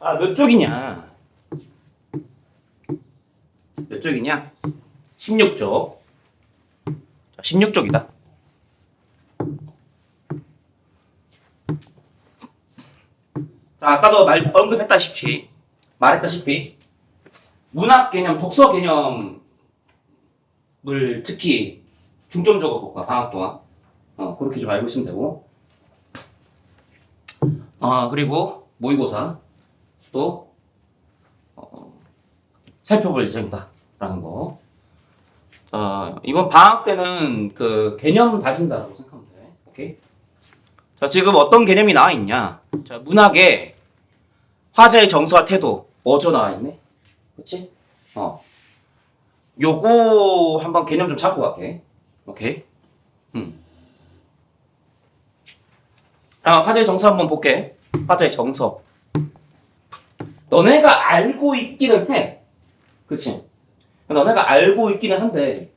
아, 몇 쪽이냐? 몇 쪽이냐? 16쪽. 16쪽이다. 자, 아까도 말했다시피 문학 개념, 독서 개념을 특히 중점적으로 볼까, 방학 동안. 그렇게 좀 알고 있으면 되고. 그리고 모의고사 또 살펴볼 예정이다라는 거. 이번 방학 때는 그 개념 다진다라고 생각하면 돼. 오케이? 자, 지금 어떤 개념이 나와 있냐? 자, 문학의 화자의 정서와 태도 어조 나와 있네. 그치? 요거 한번 개념 좀 잡고 갈게. 오케이? 화자의 정서 한번 볼게. 화자의 정서. 너네가 알고 있기는 해. 그치? 너네가 알고 있기는 한데,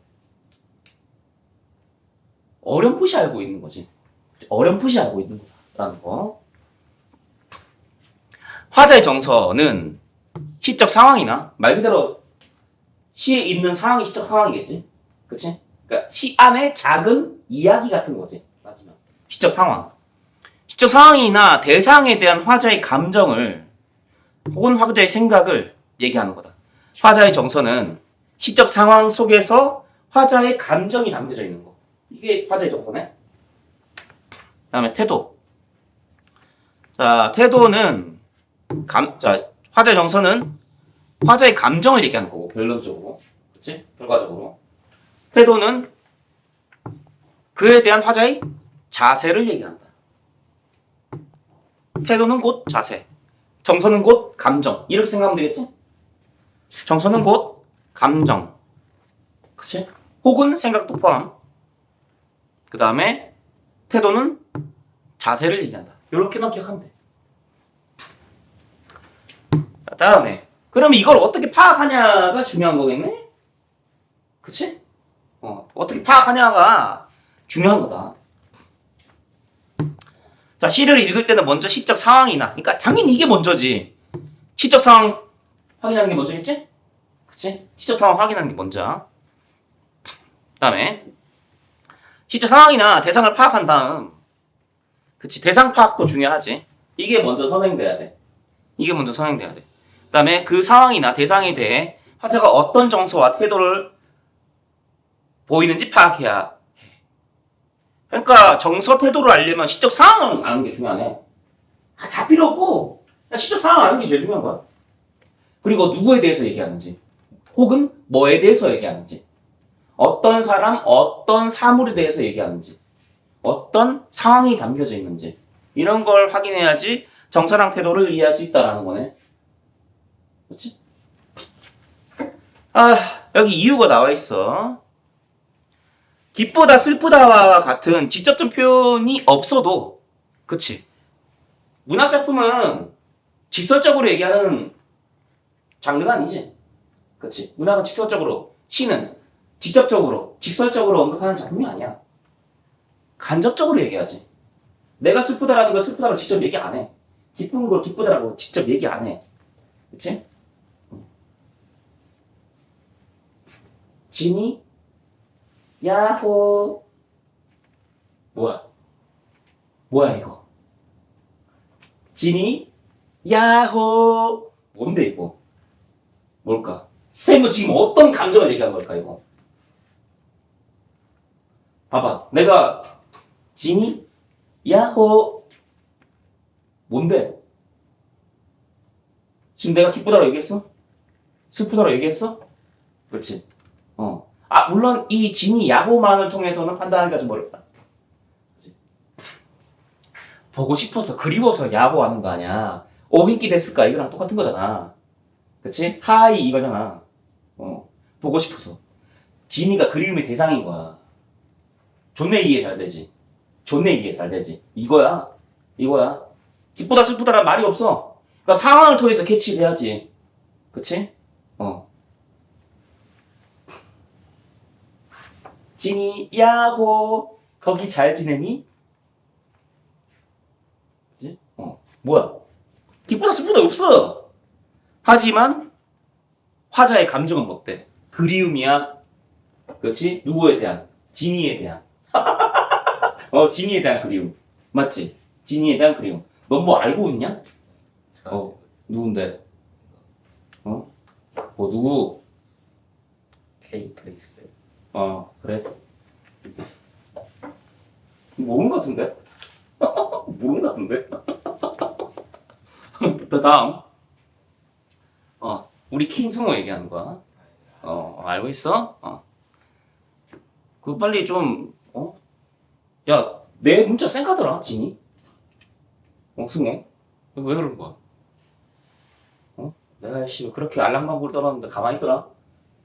어렴풋이 알고 있는 거지. 어렴풋이 알고 있는 거라는 거. 화자의 정서는 시적 상황이나, 말 그대로 시에 있는 상황이 시적 상황이겠지? 그치? 그러니까 시 안에 작은 이야기 같은 거지. 맞으면. 시적 상황. 시적 상황이나 대상에 대한 화자의 감정을 혹은 화자의 생각을 얘기하는 거다. 화자의 정서는 시적 상황 속에서 화자의 감정이 담겨져 있는 거. 이게 화자의 정서네. 그 다음에 태도. 자, 태도는 화자의 정서는 화자의 감정을 얘기하는 거고, 결론적으로. 그치? 결과적으로. 태도는 그에 대한 화자의 자세를 얘기한다. 태도는 곧 자세. 정서는 곧 감정. 이렇게 생각하면 되겠지? 정서는 곧 감정. 그치? 혹은 생각도 포함. 그 다음에 태도는 자세를 얘기한다. 이렇게만 기억하면 돼. 자, 다음에 그럼 이걸 어떻게 파악하냐가 중요한 거겠네? 그치? 어떻게 파악하냐가 중요한 거다. 자, 시를 읽을 때는 먼저 시적 상황이나, 그러니까 당연히 이게 먼저지. 시적 상황 확인하는 게 먼저겠지? 그치? 시적 상황 확인하는 게 먼저. 그 다음에 시적 상황이나 대상을 파악한 다음, 그치? 대상 파악도 중요하지. 이게 먼저 선행돼야 돼. 이게 먼저 선행돼야 돼. 그 다음에 그 상황이나 대상에 대해 화자가 어떤 정서와 태도를 보이는지 파악해야 해. 그러니까 정서 태도를 알려면 시적 상황을 아는 게 중요하네. 다 필요 없고 그냥 시적 상황 아는 게 제일 중요한 거야. 그리고 누구에 대해서 얘기하는지 혹은 뭐에 대해서 얘기하는지 어떤 사람, 어떤 사물에 대해서 얘기하는지 어떤 상황이 담겨져 있는지 이런 걸 확인해야지 정서랑 태도를 이해할 수 있다라는 거네. 그렇지? 여기 이유가 나와 있어. 기쁘다, 슬프다와 같은 직접적 표현이 없어도, 그치? 문학작품은 직설적으로 얘기하는 장르가 아니지. 그치? 문학은 직설적으로, 시는 직접적으로, 직설적으로 언급하는 작품이 아니야. 간접적으로 얘기하지. 내가 슬프다라는 걸 슬프다라고 직접 얘기 안 해. 기쁜 걸 기쁘다라고 직접 얘기 안 해. 그치? 진이 야호 뭐야 이거 진이 야호 뭔데 이거 뭘까 쌤은 지금 어떤 감정을 얘기한 걸까 이거 봐봐 내가 진이 야호 뭔데 지금 내가 기쁘다고 얘기했어? 슬프다고 얘기했어? 그렇지 물론 이 진이 야호만을 통해서는 판단하기가 좀 어렵다. 보고 싶어서 그리워서 야호하는 거 아니야. 오긴키 데스까 이거랑 똑같은 거잖아. 그치? 하이 이거잖아. 보고 싶어서. 진이가 그리움의 대상인 거야. 존내 이해 잘 되지. 존내 이해 잘 되지. 이거야. 기쁘다 슬프다란 말이 없어. 그러니까 상황을 통해서 캐치를 해야지. 그치? 진이 야호 거기 잘 지내니? 그치? 뭐야? 기쁘다 슬프다 없어. 하지만 화자의 감정은 어때? 그리움이야. 그렇지? 누구에 대한? 진이에 대한. 진이에 대한 그리움. 맞지? 진이에 대한 그리움. 넌 뭐 알고 있냐? 누군데? 누구? 케이크 있어. 그래. 모르는 것 같은데? 모르는 것 같은데? 그 다음. 우리 킹승호 얘기하는 거야. 알고 있어? 빨리 좀, 야, 내 문자 쌩까더라, 진이. 승호? 왜 그런 거야? 내가, 그렇게 알랑방구를 떨었는데 가만히 있더라?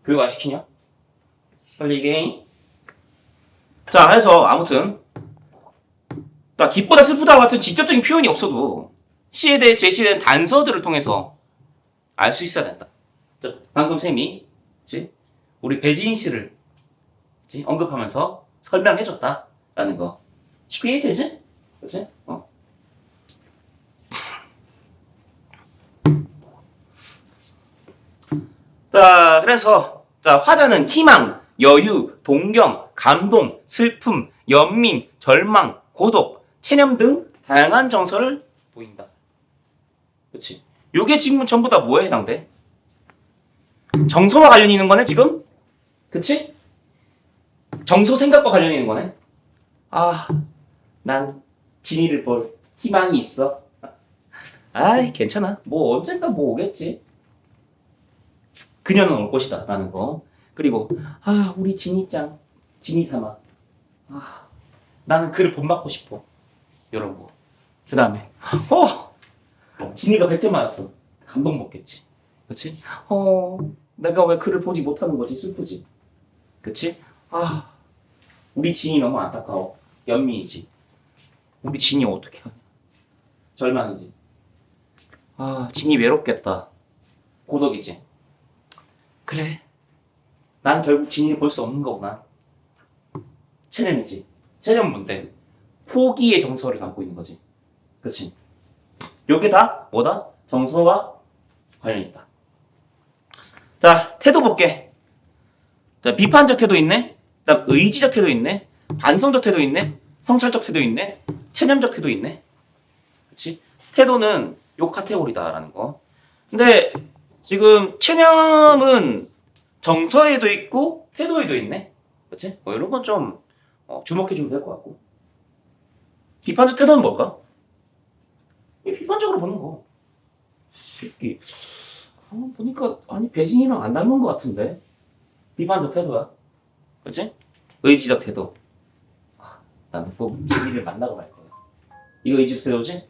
교육 안 시키냐? 빨리 얘기해. 자, 해서, 아무튼. 기쁘다, 슬프다 같은 직접적인 표현이 없어도, 시에 대해 제시된 단서들을 통해서 알 수 있어야 된다. 방금 쌤이, 그치? 우리 배지인 씨를, 그치? 언급하면서 설명해줬다라는 거. 쉽게 이해되지? 그치? 자, 그래서, 화자는 희망, 여유, 동경, 감동, 슬픔, 연민, 절망, 고독, 체념 등 다양한 정서를 보인다. 그치? 요게 지금 전부 다 뭐에 해당돼? 정서와 관련이 있는 거네, 지금? 그치? 정서 생각과 관련이 있는 거네? 난 진이를 볼 희망이 있어. 괜찮아. 뭐 언젠가 뭐 오겠지. 그녀는 올 것이다. 라는 거. 그리고, 우리 진이짱, 진이 삼아. 나는 그를 본받고 싶어. 이런 거. 그 다음에, 진이가 100점 맞았어. 감동 먹겠지. 그치? 내가 왜 그를 보지 못하는 거지? 슬프지. 그치? 우리 진이 너무 안타까워. 연민이지. 우리 진이 어떻게 하냐. 절망이지. 진이 외롭겠다. 고독이지. 그래. 난 결국 진이를 볼 수 없는 거구나. 체념이지. 체념은 뭔데? 포기의 정서를 담고 있는 거지. 그치? 요게 다 뭐다? 정서와 관련이 있다. 자, 태도 볼게. 자, 비판적 태도 있네. 그다음 의지적 태도 있네. 반성적 태도 있네. 성찰적 태도 있네. 체념적 태도 있네. 그치? 태도는 요 카테고리다라는 거. 근데 지금 체념은 정서에도 있고 태도에도 있네. 그치? 이런 건 좀 주목해주면 될 것 같고. 비판적 태도는 뭘까? 비판적으로 보는 거. 새끼. 보니까 배신이랑 안 닮은 것 같은데. 비판적 태도야. 그치? 의지적 태도. 나는 꼭 진리를 만나고 말 거야. 이거 의지적 태도지?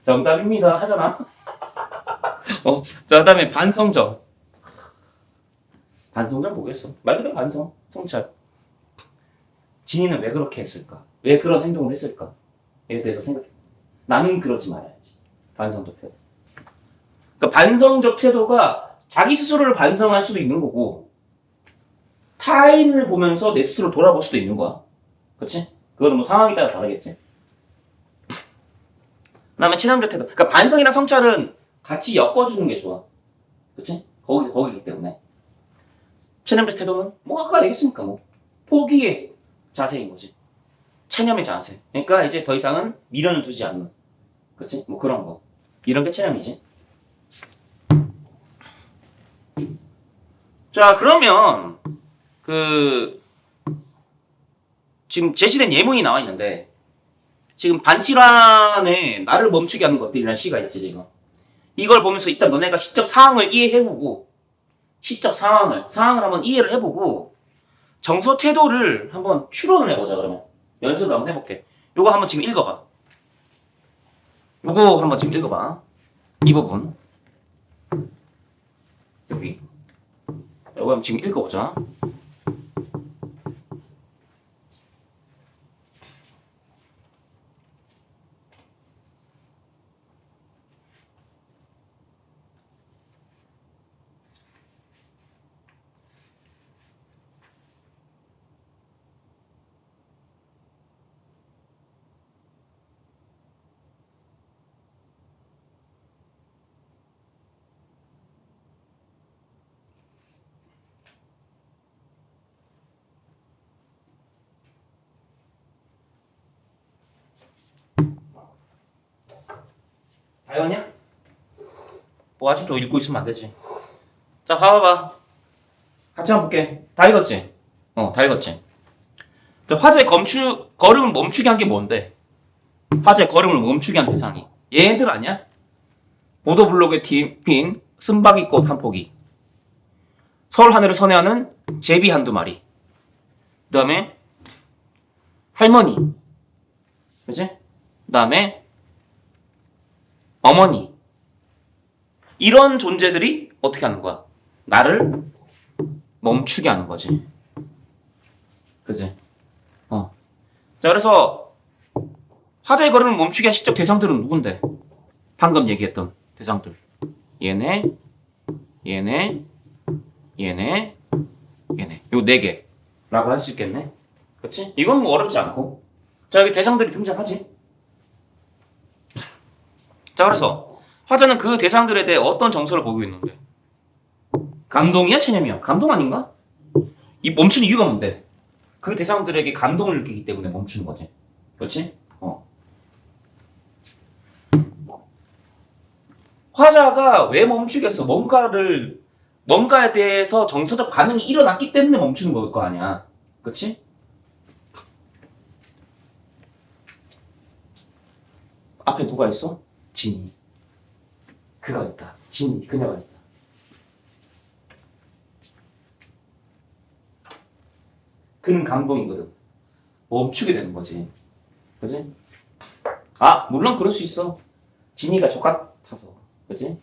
정답입니다. 하잖아. 자, 그 다음에 반성적. 반성적 뭐겠어? 말 그대로 반성, 성찰. 진이는 왜 그렇게 했을까? 왜 그런 행동을 했을까? 에 대해서 생각해. 나는 그러지 말아야지. 반성적 태도. 그러니까 반성적 태도가 자기 스스로를 반성할 수도 있는 거고, 타인을 보면서 내 스스로 돌아볼 수도 있는 거야. 그치? 그거는 뭐 상황에 따라 다르겠지? 그 다음에 체념적 태도. 그러니까 반성이랑 성찰은 같이 엮어주는 게 좋아. 그치? 거기기 때문에. 체념적 태도는 뭐 아까 얘기했으니까 뭐 포기의 자세인 거지. 체념의 자세. 그러니까 이제 더 이상은 미련을 두지 않는. 그치? 뭐 그런 거. 이런 게 체념이지. 자, 그러면 지금 제시된 예문이 나와 있는데 지금 반칠환에 나를 멈추게 하는 것들이라는 시가 있지 지금. 이걸 보면서 일단 너네가 시적 상황을 이해해보고 시적 상황을 한번 이해를 해보고 정서 태도를 한번 추론을 해보자. 그러면 연습을 한번 해볼게. 요거 한번 지금 읽어봐. 요거 한번 지금 읽어봐. 이 부분 여기 요거 한번 지금 읽어보자. 다 외웠냐? 뭐 아직도 읽고 있으면 안 되지. 자, 봐봐봐. 같이 한번 볼게. 다 읽었지? 다 읽었지? 자, 화재 걸음을 멈추게 한 게 뭔데? 화재 걸음을 멈추게 한 대상이. 얘들 아니야? 보도블록에 핀 쓴바귀꽃 한 포기. 서울 하늘을 선회하는 제비 한두 마리. 그 다음에 할머니. 그치? 그 다음에 어머니. 이런 존재들이 어떻게 하는 거야? 나를 멈추게 하는 거지. 그치? 자, 그래서 화재의 걸음을 멈추게 한 시적 대상들은 누군데? 방금 얘기했던 대상들. 얘네, 얘네, 얘네, 얘네. 요 네 개라고 할 수 있겠네. 그치? 이건 뭐 어렵지 않고. 자, 여기 대상들이 등장하지. 자, 그래서 화자는 그 대상들에 대해 어떤 정서를 보이고 있는데? 감동이야, 체념이야? 감동 아닌가? 이 멈추는 이유가 뭔데? 그 대상들에게 감동을 느끼기 때문에 멈추는 거지. 그렇지? 화자가 왜 멈추겠어? 뭔가에 대해서 정서적 반응이 일어났기 때문에 멈추는 걸 거 아니야. 그렇지? 앞에 누가 있어? 진이. 그가 있다. 진이, 그녀가 있다. 그는 감동이거든. 멈추게 되는 거지. 그지? 아, 물론 그럴 수 있어. 진이가 족같아서. 그지?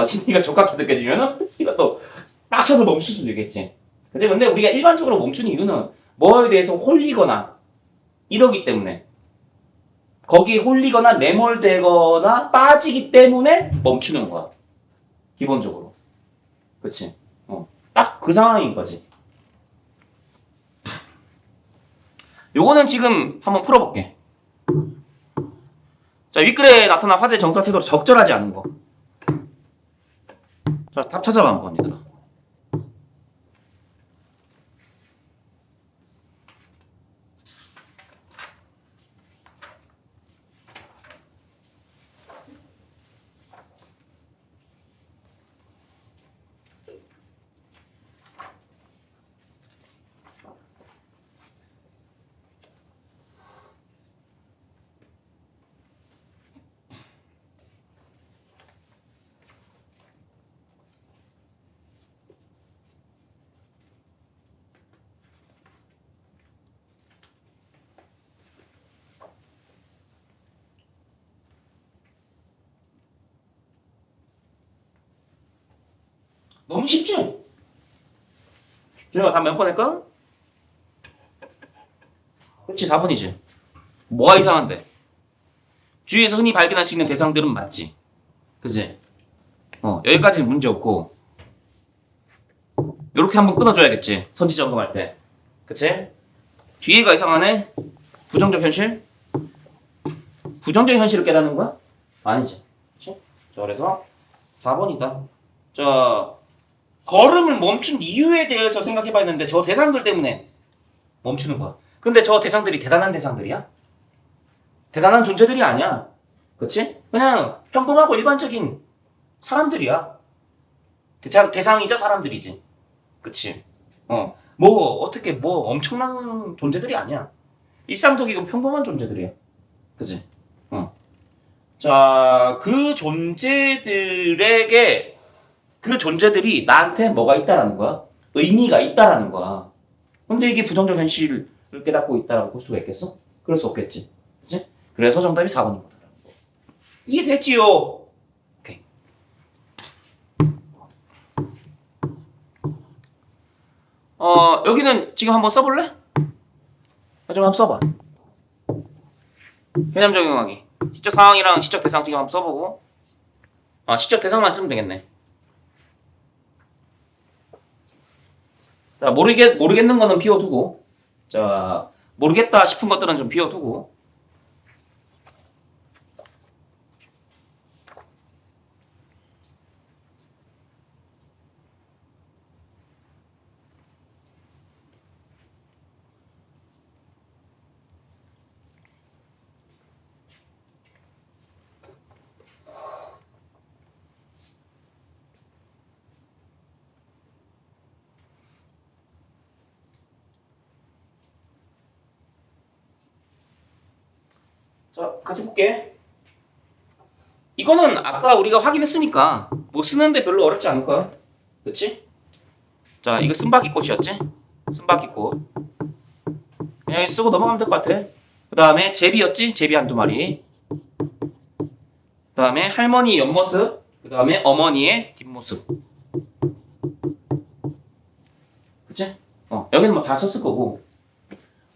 진이가 족같게 느껴지면은, 이가 또, 빡쳐서 멈출 수도 있겠지. 그지? 근데 우리가 일반적으로 멈추는 이유는, 뭐에 대해서 홀리거나, 이러기 때문에, 거기에 홀리거나, 매몰되거나, 빠지기 때문에 멈추는 거야. 기본적으로. 그치? 딱 그 상황인 거지. 요거는 지금 한번 풀어볼게. 자, 윗글에 나타난 화제 정서 태도로 적절하지 않은 거. 자, 답 찾아봐 한번 얘들아. 너무 쉽지? 준영아, 답 몇 번 할까? 그치, 4번이지. 뭐가 이상한데? 주위에서 흔히 발견할 수 있는 대상들은 맞지. 그지? 여기까지는 문제 없고. 요렇게 한번 끊어줘야겠지. 선지 점검할 때. 그치? 뒤에가 이상하네? 부정적 현실? 부정적 현실을 깨닫는 거야? 아니지. 그치? 자, 그래서 4번이다. 자, 걸음을 멈춘 이유에 대해서 생각해봐야 되는데 저 대상들 때문에 멈추는 거야. 근데 저 대상들이 대단한 대상들이야? 대단한 존재들이 아니야. 그치? 그냥 평범하고 일반적인 사람들이야. 대상이자 사람들이지. 그치? 어떻게 엄청난 존재들이 아니야. 일상적이고 평범한 존재들이야. 그치? 자, 그 존재들이 나한테 뭐가 있다라는 거야? 의미가 있다라는 거야. 근데 이게 부정적 현실을 깨닫고 있다라고 볼 수가 있겠어? 그럴 수 없겠지. 그치? 그래서 정답이 4번인 거다. 이해됐지요? 오케이. 여기는 지금 한번 써볼래? 좀 한번 써봐. 개념 적용하기. 시적 상황이랑 시적 대상 지금 한번 써보고. 시적 대상만 쓰면 되겠네. 자, 모르겠는 거는 비워두고. 자, 모르겠다 싶은 것들은 좀 비워두고. 자, 같이 볼게. 이거는 아까 우리가 확인했으니까 뭐 쓰는데 별로 어렵지 않을 거야. 그렇지? 자, 이거 쓴바퀴꽃이었지? 쓴바퀴꽃. 그냥 쓰고 넘어가면 될 것 같아. 그 다음에 제비였지? 제비 한두 마리. 그 다음에 할머니 옆모습. 그 다음에 어머니의 뒷모습. 그치? 여기는 뭐 다 썼을 거고.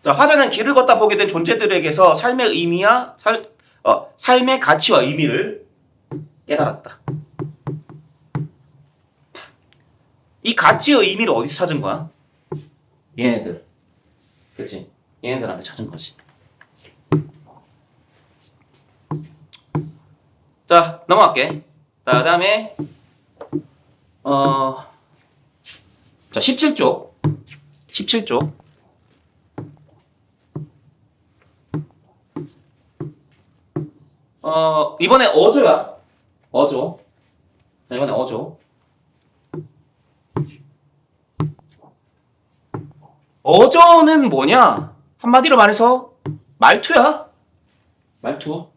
자, 화자는 길을 걷다 보게 된 존재들에게서 삶의 의미와 삶의 가치와 의미를 깨달았다. 이 가치의 의미를 어디서 찾은 거야? 얘네들. 그치? 얘네들한테 찾은 거지. 자, 넘어갈게. 자, 그 다음에, 자, 17쪽. 17쪽. 이번에 어조야. 어조. 자, 이번에 어조. 어조는 뭐냐? 한마디로 말해서 말투야. 말투.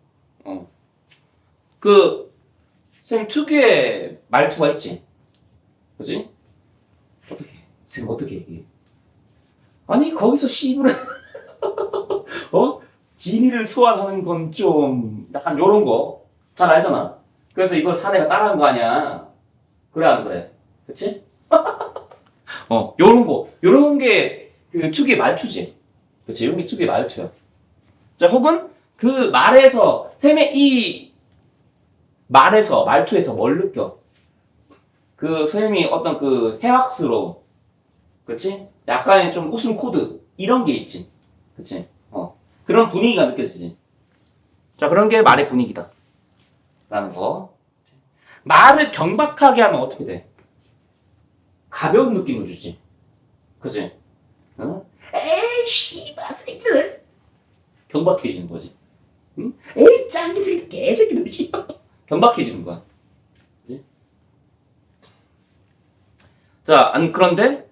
쌤 특유의 말투가 있지. 그지? 쌤 어떻게 얘기해? 아니, 거기서 씨부를, 진위를 소환하는 건 좀, 약간 요런 거. 잘 알잖아. 그래서 이걸 사내가 따라한 거 아니야. 그래, 안 그래? 그치? 요런 거. 요런 게 그 특유의 말투지. 그치? 요런 게 특유의 말투야. 자, 혹은 그 말에서, 쌤의 이 말에서, 말투에서 뭘 느껴? 그 쌤이 어떤 그 해학스러움. 그치? 약간의 좀 웃음 코드. 이런 게 있지. 그치? 그런 분위기가 느껴지지. 자, 그런 게 말의 분위기다. 라는 거. 말을 경박하게 하면 어떻게 돼? 가벼운 느낌을 주지. 그치? 에이, 씨발, 새끼들. 경박해지는 거지. 응? 에이, 짱이 새끼, 개새끼들, 씨발. 경박해지는 거야. 그치? 자, 그런데,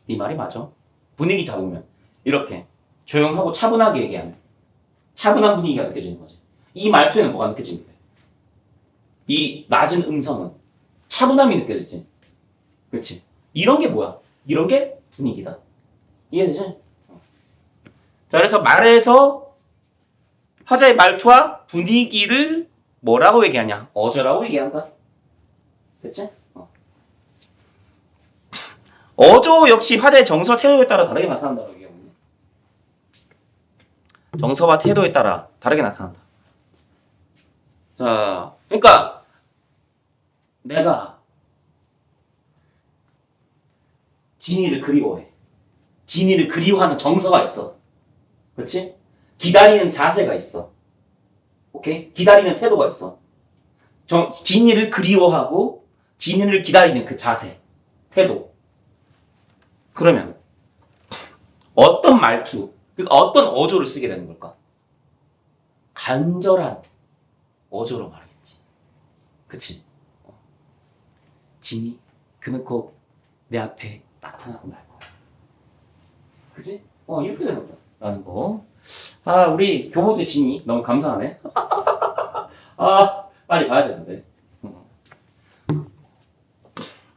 이 말이 맞아. 분위기 잡으면. 이렇게. 조용하고 차분하게 얘기하면. 차분한 분위기가 느껴지는 거지. 이 말투에는 뭐가 느껴지는 거야? 이 낮은 음성은 차분함이 느껴지지. 그렇지? 이런 게 뭐야? 이런 게 분위기다. 이해되지? 자, 그래서 말에서 화자의 말투와 분위기를 뭐라고 얘기하냐? 어조라고 얘기한다. 됐지? 어조 역시 화자의 정서와 태도에 따라 다르게 나타난다고 얘기하거든요. 정서와 태도에 따라 다르게 나타난다. 자, 그러니까 내가 진이를 그리워해. 진이를 그리워하는 정서가 있어. 그렇지? 기다리는 자세가 있어. 오케이? 기다리는 태도가 있어. 진이를 그리워하고 진이를 기다리는 그 자세, 태도. 그러면 어떤 말투, 그러니까 어떤 어조를 쓰게 되는 걸까? 간절한 어조로 말하겠지. 그치? 진이, 그는 꼭 내 앞에 나타나고 말 거야. 그치? 이렇게 되는 거야. 라는 거. 아, 우리 교보제 진이 너무 감사하네. 아, 빨리 봐야 되는데.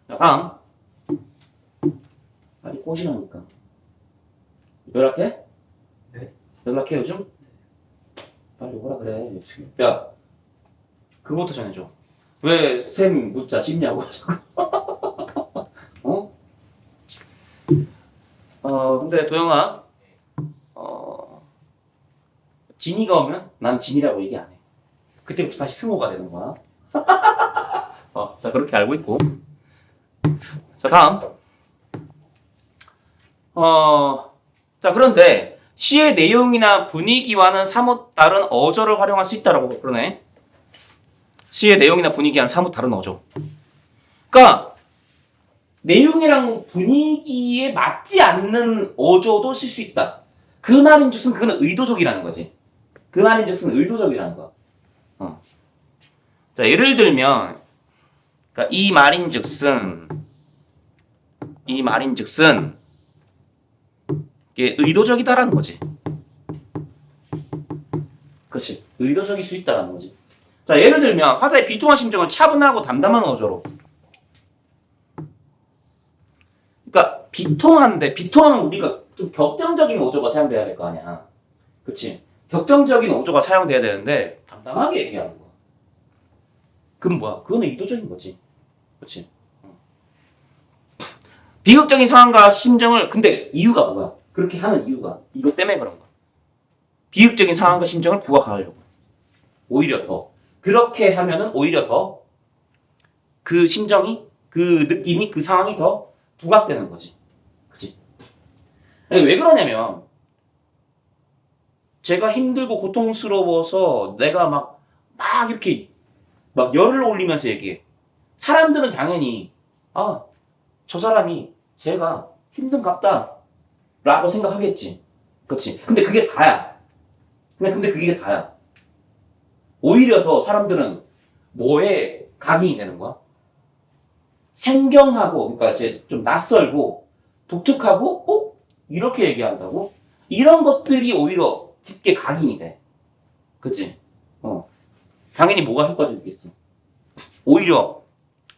자, 다음. 빨리 꼬시라니까. 연락해? 네. 연락해, 요즘? 빨리 오라 그래. 야, 그거부터 전해줘. 왜 쌤 묻자 싶냐고. 근데 도영아, 진이가 오면 난 진이라고 얘기 안 해. 그때부터 다시 승호가 되는 거야. 자, 그렇게 알고 있고. 자, 다음. 자, 그런데 시의 내용이나 분위기와는 사뭇 다른 어조를 활용할 수 있다라고 그러네. 시의 내용이나 분위기와는 사뭇 다른 어조. 그러니까 내용이랑 분위기에 맞지 않는 어조도 쓸 수 있다. 그 말인즉슨 그거는 의도적이라는 거지. 그 말인즉슨 의도적이라는 거. 자, 예를 들면, 그러니까 이 말인즉슨 이게 의도적이다라는 거지. 의도적일 수 있다는 거지. 자, 예를 들면 화자의 비통한 심정을 차분하고 담담한 어조로. 그러니까 비통하면 우리가 좀 격정적인 어조가 사용돼야 될 거 아니야. 그치? 격정적인 어조가 사용돼야 되는데 담담하게 얘기하는 거야. 그건 뭐야? 그건 의도적인 거지. 그치? 비극적인 상황과 심정을 근데 이유가 뭐야? 그렇게 하는 이유가 이것 때문에 그런 거야. 비극적인 상황과 심정을 부각하려고. 오히려 더 그렇게 하면은 오히려 더 그 심정이 그 느낌이 그 상황이 더 부각되는 거지. 그치? 왜 그러냐면 제가 힘들고 고통스러워서 내가 막 이렇게 막 열을 올리면서 얘기해. 사람들은 당연히 저 사람이 제가 힘든갑다 라고 생각하겠지. 그치? 근데 그게 다야. 근데 그게 다야. 오히려 더 사람들은 뭐에 각인이 되는 거야? 생경하고, 그러니까 이제 좀 낯설고, 독특하고, 이렇게 얘기한다고? 이런 것들이 오히려 깊게 각인이 돼. 그치? 당연히 뭐가 효과적이겠어. 오히려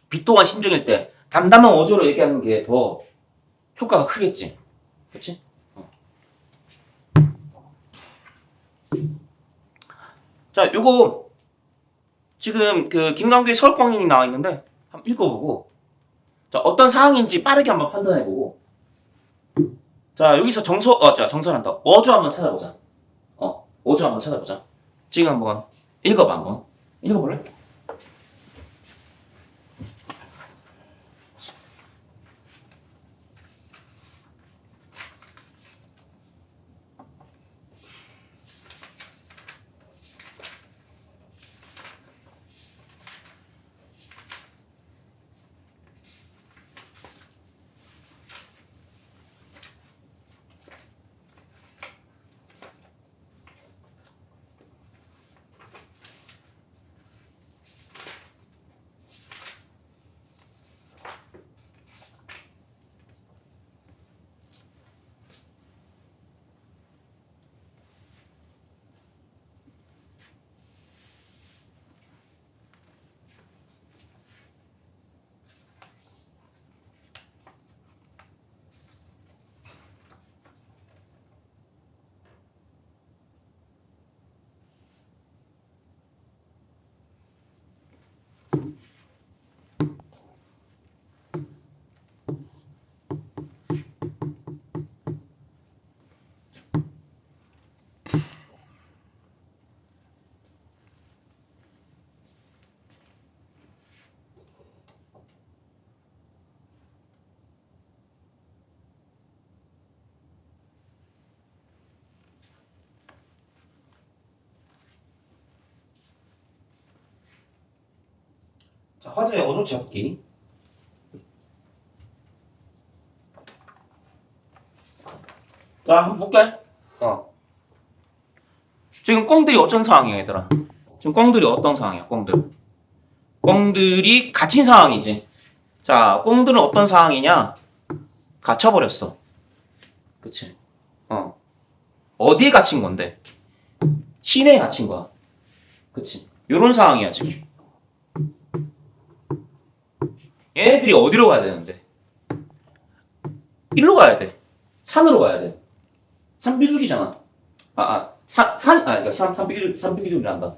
비통한 심정일 때 담담한 어조로 얘기하는 게 더 효과가 크겠지. 그치? 자, 요거 지금 그 김광규의 서울광인이 나와 있는데 한번 읽어보고 자, 어떤 상황인지 빠르게 한번 판단해보고 자, 여기서 정설한다. 어조 한번 찾아보자. 어조 한번 찾아보자. 지금 한번 읽어봐 한번. 읽어볼래? 자, 화제의 어조 찾기. 자, 한번 볼게. 지금 꽁들이 어떤 상황이야, 얘들아? 지금 꽁들이 어떤 상황이야, 꽁들? 꽁들이 갇힌 상황이지. 자, 꽁들은 어떤 상황이냐? 갇혀버렸어. 그치? 어디에 갇힌 건데? 시내에 갇힌 거야. 그치? 요런 상황이야, 지금. 얘네들이 어디로 가야 되는데? 일로 가야 돼. 산으로 가야 돼. 산비둘기잖아. 그러니까 산비둘기란다.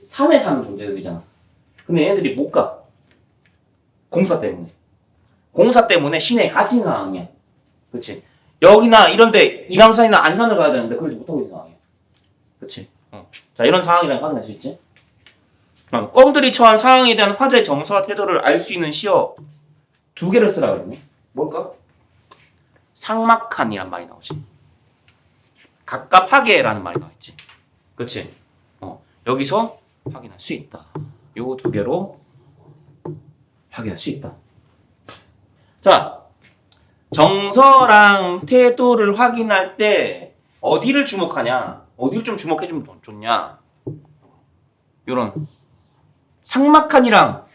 산에 사는 존재들이잖아. 근데 얘네들이 못 가. 공사 때문에. 공사 때문에 시내에 갇힌 상황이야. 그치? 여기나 이런데 인왕산이나 안산을 가야 되는데 그러지 못하고 있는 상황이야. 그치? 자, 이런 상황이라는 확인할 수 있지? 그럼 껌들이 처한 상황에 대한 화자의 정서와 태도를 알 수 있는 시어 두 개를 쓰라 그랬네. 뭘까? 삭막한이란 말이 나오지. 갑갑하게라는 말이 나와있지. 그치? 여기서 확인할 수 있다. 요 두 개로 확인할 수 있다. 자, 정서랑 태도를 확인할 때 어디를 주목하냐? 어디를 좀 주목해주면 좋냐? 요런 삭막한이랑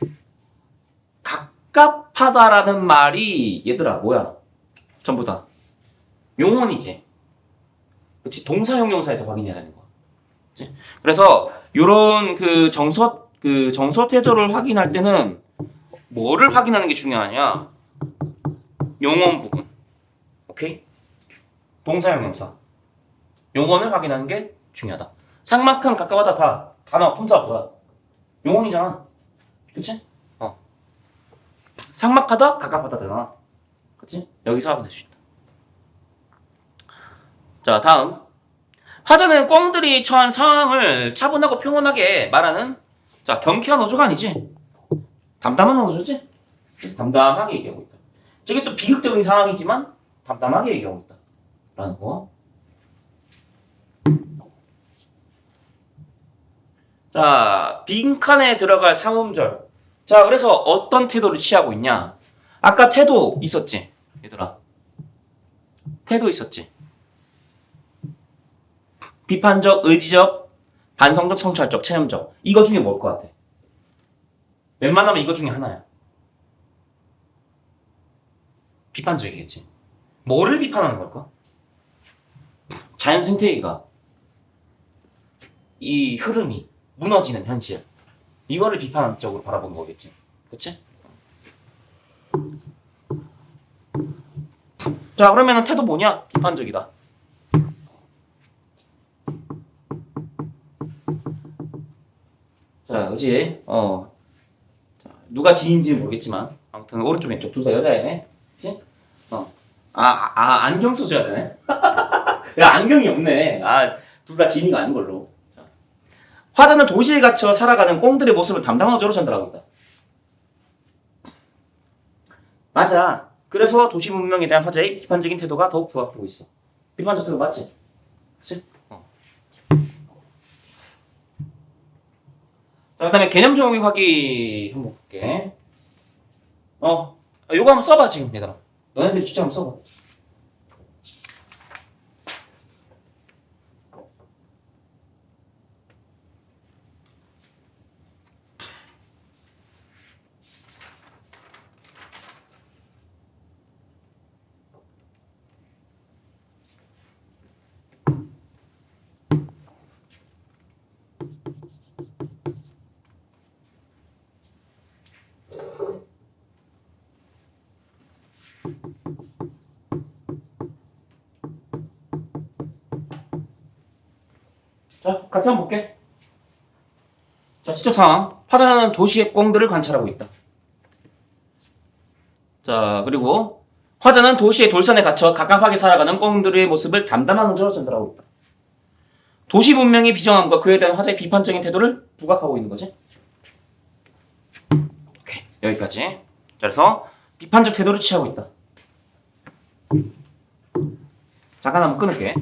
갑갑하다라는 말이 얘들아 뭐야? 전부 다 용언이지. 그치? 동사형용사에서 확인해야 되는 거야. 그치? 그래서 요런 그 정서 태도를 확인할 때는 뭐를 확인하는 게 중요하냐? 용언 부분. 오케이? 동사형용사. 용언을 확인하는 게 중요하다. 삭막한 가까워다 다 단어 품사 뭐야? 용언이잖아. 그치? 삭막하다 가깝하다 되잖아. 그치? 여기서 확인할 수 있다. 자, 다음. 화자는 꿩들이 처한 상황을 차분하고 평온하게 말하는, 자, 경쾌한 어조가 아니지. 담담한 어조지? 담담하게 얘기하고 있다. 저게 또 비극적인 상황이지만 담담하게 얘기하고 있다. 라는 거. 자, 빈칸에 들어갈 상음절. 자, 그래서 어떤 태도를 취하고 있냐? 아까 태도 있었지? 얘들아. 태도 있었지? 비판적, 의지적, 반성적, 성찰적, 체험적. 이거 중에 뭘 것 같아? 웬만하면 이거 중에 하나야. 비판적이겠지. 뭐를 비판하는 걸까? 자연 생태계가 이 흐름이 무너지는 현실. 이거를 비판적으로 바라보는 거겠지. 그치? 자, 그러면 태도 뭐냐? 비판적이다. 자, 그치? 자, 누가 지인지는 모르겠지만, 아무튼 오른쪽 왼쪽 둘 다 여자애네. 그치? 안경 써줘야 되네. 야, 안경이 없네. 둘 다 지인이가 아닌 걸로. 자. 화자는 도시에 갇혀 살아가는 꽁들의 모습을 담담한 어조로 전달하고 있다. 맞아. 그래서 도시 문명에 대한 화자의 비판적인 태도가 더욱 부각되고 있어. 비판적 태도 맞지? 그치? 자, 그 다음에 개념 정의 확인 한번 볼게. 요거 한번 써봐, 지금, 얘들아. 너네들이 진짜 한번 써봐. 자, 같이 한번 볼게. 자, 시적 상황. 화자는 도시의 꽁들을 관찰하고 있다. 자, 그리고 화자는 도시의 돌산에 갇혀 갑갑하게 살아가는 꽁들의 모습을 담담한 어조로 전달하고 있다. 도시 문명의 비정함과 그에 대한 화자의 비판적인 태도를 부각하고 있는 거지. 오케이, 여기까지. 자, 그래서 비판적 태도를 취하고 있다. 잠깐 한번 끊을게.